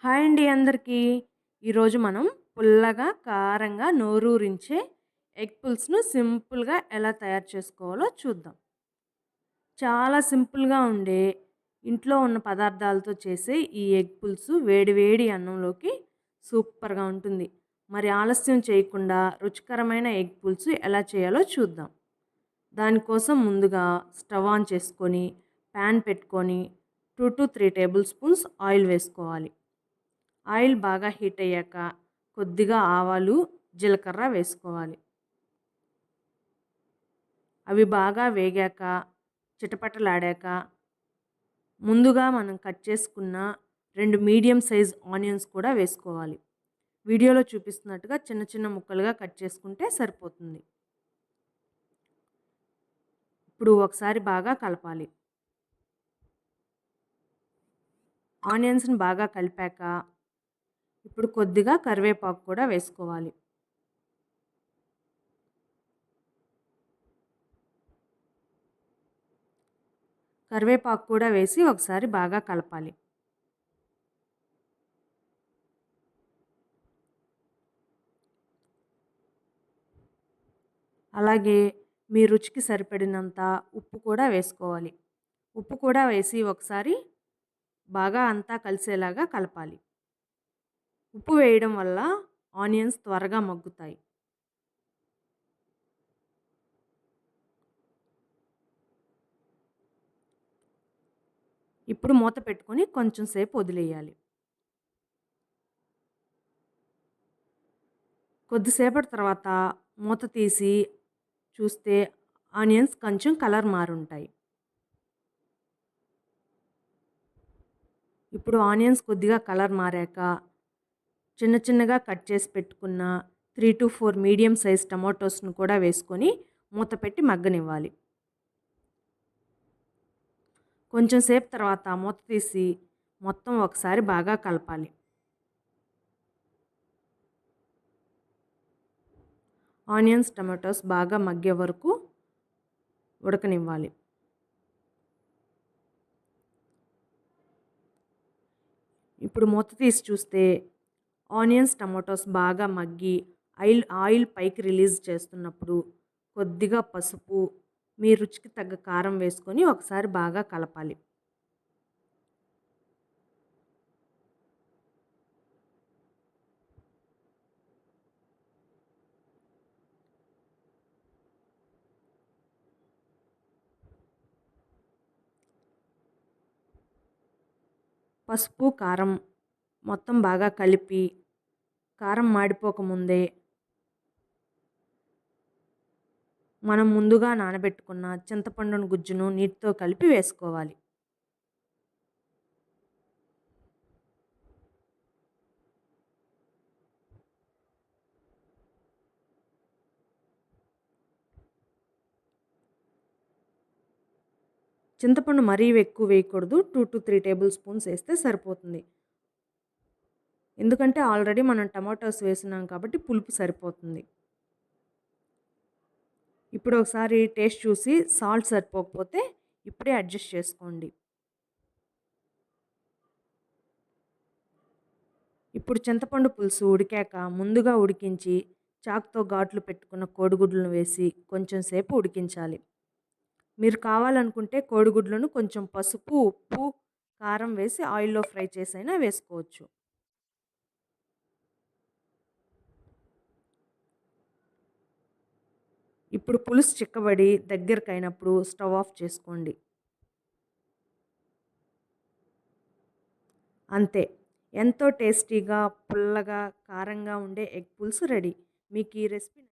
Hi అండి అందరికీ. ఈరోజు మనం పుల్లగా, కారంగా నోరూరించే ఎగ్ పులుసును సింపుల్‌గా ఎలా తయారు చేసుకోవాలో చూద్దాం. చాలా సింపుల్‌గా ఉండే, ఇంట్లో ఉన్న పదార్థాలతో చేసే ఈ ఎగ్ పులుసు వేడి వేడి అన్నంలోకి సూపర్‌గా ఉంటుంది. మరి ఆలస్యం చేయకుండా రుచికరమైన ఎగ్ పులుసు ఎలా చేయాలో చూద్దాం. దానికోసం ముందుగా స్టవ్ ఆన్ చేసుకొని, పాన్ పెట్టుకొని 2-3 టేబుల్ స్పూన్స్ ఆయిల్ వేసుకోవాలి. ఆయిల్ బాగా హీట్ అయ్యాక కొద్దిగా ఆవాలు, జీలకర్ర వేసుకోవాలి. అవి బాగా వేగాక, చిటపటలాడాక ముందుగా మనం కట్ చేసుకున్న 2 మీడియం సైజ్ ఆనియన్స్ కూడా వేసుకోవాలి. వీడియోలో చూపిస్తున్నట్టుగా చిన్న చిన్న ముక్కలుగా కట్ చేసుకుంటే సరిపోతుంది. ఇప్పుడు ఒకసారి బాగా కలపాలి. ఆనియన్స్‌ని బాగా కలిపాక ఇప్పుడు కొద్దిగా కరివేపాకు కూడా వేసుకోవాలి. కరివేపాకు కూడా వేసి ఒకసారి బాగా కలపాలి. అలాగే మీ రుచికి సరిపడినంత ఉప్పు కూడా వేసుకోవాలి. ఉప్పు కూడా వేసి ఒకసారి బాగా అంతా కలిసేలాగా కలపాలి. ఉప్పు వేయడం వల్ల ఆనియన్స్ త్వరగా మగ్గుతాయి. ఇప్పుడు మూత పెట్టుకొని కొంచెం సేపు వదిలేయాలి. కొద్దిసేపటి తర్వాత మూత తీసి చూస్తే ఆనియన్స్ కొంచెం కలర్ మారుంటాయి. ఇప్పుడు ఆనియన్స్ కొద్దిగా కలర్ మారాక చిన్న చిన్నగా కట్ చేసి పెట్టుకున్న 3-4 మీడియం సైజ్ టమాటోస్‌ను కూడా వేసుకొని మూత పెట్టి మగ్గనివ్వాలి. కొంచెం సేపు తర్వాత మూత తీసి మొత్తం ఒకసారి బాగా కలపాలి. ఆనియన్స్, టమాటోస్ బాగా మగ్గే వరకు ఉడకనివ్వాలి. ఇప్పుడు మూత తీసి చూస్తే ఆనియన్స్, టమాటోస్ బాగా మగ్గి ఆయిల్ పైకి రిలీజ్ చేస్తున్నప్పుడు కొద్దిగా పసుపు, మీ రుచికి తగ్గ కారం వేసుకొని ఒకసారి బాగా కలపాలి. పసుపు, కారం మొత్తం బాగా కలిపి కారం మాడిపోకముందే మనం ముందుగా నానబెట్టుకున్న చింతపండును గుజ్జును నీటితో కలిపి వేసుకోవాలి. చింతపండు మరీ ఎక్కువ వేయకూడదు. 2-3 టేబుల్ స్పూన్స్ వేస్తే సరిపోతుంది. ఎందుకంటే ఆల్రెడీ మనం టమాటోస్ వేసినాం కాబట్టి పులుపు సరిపోతుంది. ఇప్పుడు ఒకసారి టేస్ట్ చూసి సాల్ట్ సరిపోకపోతే ఇప్పుడే అడ్జస్ట్ చేసుకోండి. ఇప్పుడు చింతపండు పులుసు ఉడికాక ముందుగా ఉడికించి చాకుతో ఘాట్లు పెట్టుకున్న కోడిగుడ్లను వేసి కొంచెం సేపు ఉడికించాలి. మీరు కావాలనుకుంటే కోడిగుడ్లను కొంచెం పసుపు, ఉప్పు, కారం వేసి ఆయిల్‌లో ఫ్రై చేసైనా వేసుకోవచ్చు. ఇప్పుడు పులుసు చిక్కబడి దగ్గరకైనప్పుడు స్టవ్ ఆఫ్ చేసుకోండి. అంతే. ఎంతో టేస్టీగా, పుల్లగా, కారంగా ఉండే ఎగ్ పులుసు రెడీ. మీకు ఈ రెసిపీ